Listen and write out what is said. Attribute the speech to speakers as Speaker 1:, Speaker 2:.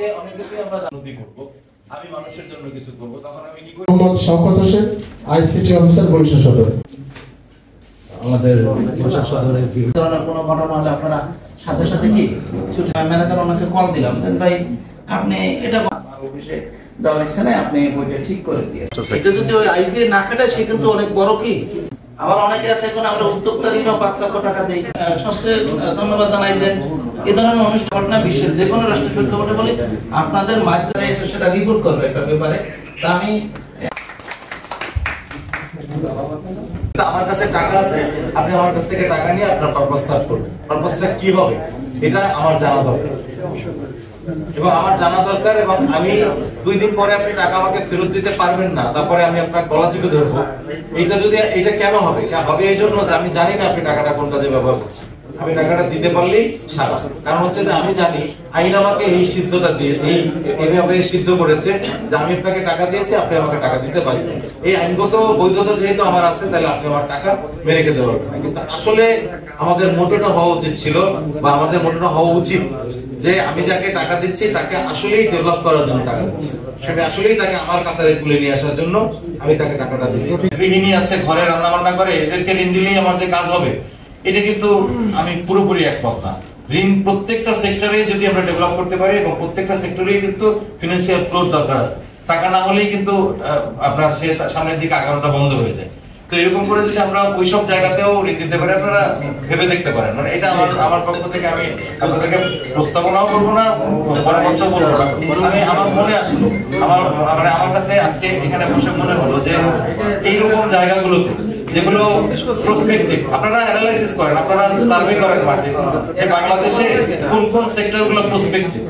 Speaker 1: আজকে অনেক কিছু আমরা জানতি করব, আমি মানুষের জন্য কিছু করব, তখন আমি কি করি?
Speaker 2: মোহাম্মদ শওকত হোসেন, আইসিটি অফিসার বরিশাল সদর।
Speaker 3: আমাদের বরিশাল সদরের বিভিন্ন
Speaker 4: ধরনের কোনো ঘটনা হলে আপনারা সাথে সাথে কি ছুটি ম্যানেজার ওনাকে কল দিলাম যে ভাই আপনি এটা অফিসে যাওয়ার ইচ্ছে নাই, আপনি বইটা ঠিক করে দিয়ে এটা যদি ওই আইজি না কাটায় সে কিন্তু অনেক বড় কি। আবার অনেকে আছে এখন আমরা উদ্যোক্তা ঋণও 5 লক্ষ টাকা দেই। সবচেয়ে ধন্যবাদ জানাই যে এই ধরনের অনুষ্ঠান ঘটনা বিশ্বের যে কোনো রাষ্ট্রের প্রেক্ষাপটে বলি আপনাদের মাধ্যমে এটা সেটা রিপোর্ট করবে একটা ব্যাপারে। তা আমি
Speaker 1: আমার কাছে টাকা আছে, আপনি আমার কাছ থেকে টাকা নিয়ে আপনার পারপাস স্টার্ট করবেন। পারপাসটা কি হবে এটা আমার জানা দরকার, এবং আমার জানা দরকার, এবং আমি 2 দিন পরে আপনি টাকা আমাকে ফেরত দিতে পারবেন না, তারপরে আমি আপনার গলা চেপে ধরবো। এটা কেন হবে? হবে এই জন্য যে আমি জানি না আপনি টাকাটা কোন কাজে ব্যবহার করছেন। আমি টাকাটা দিতে পারলেই সারা, কারণ হচ্ছে যে আমি জানি আইন আমাকে এই সিদ্ধতা দিয়ে এইভাবে সিদ্ধ করেছে যে আমি আপনাকে টাকা দিয়েছি, আপনি আমাকে টাকা দিতে পারেন। এই আইনগত বৈধতা যেহেতু আমার আছে, তাহলে আপনি আমার টাকা মেরে খেতে পারবেন না। কিন্তু আসলে আমাদের মোটোটা হওয়া উচিত ছিল, বা আমাদের মোটোটা হওয়া উচিত যে আমি যাকে টাকা দিচ্ছি তাকে আসলেই ডেভেলপ করার জন্য টাকা দিচ্ছি, সেটা আসলেই তাকে আমার কাতারে তুলে নিয়ে আসার জন্য আমি তাকে টাকাটা দিচ্ছি। গৃহিণী আছে, ঘরে রান্না বান্না করে, এদেরকে ঋণ দিলেই আমার যে কাজ হবে, এটা কিন্তু আমি পুরোপুরি একমত না। ঋণ প্রত্যেকটা সেক্টরে যদি আমরা ডেভেলপ করতে পারি, এবং প্রত্যেকটা সেক্টরেই কিন্তু ফিনান্সিয়াল ফ্লোর দরকার আছে, টাকা না হলেই কিন্তু আপনার সে সামনের দিকে আগানোটা বন্ধ হয়ে যায়। তো এরকম করে যদি আমরা ওইসব জায়গাতেও ঋণ দিতে পারি, আপনারা ভেবে দেখতে পারেন। মানে এটা আমার পক্ষ থেকে আমি আপনাদেরকে প্রস্তাবনাও করবো না, পরামর্শ বলবো না, আমি আমার মনে আসলো, আমার কাছে আজকে এখানে বসে মনে হলো যে এইরকম জায়গাগুলোতে যেগুলো প্রসপেক্টিভ, আপনারা অ্যানালাইসিস করেন, আপনারা সার্ভে করেন মাঠে যে বাংলাদেশে কোন কোন সেক্টরগুলো প্রসপেক্টিভ,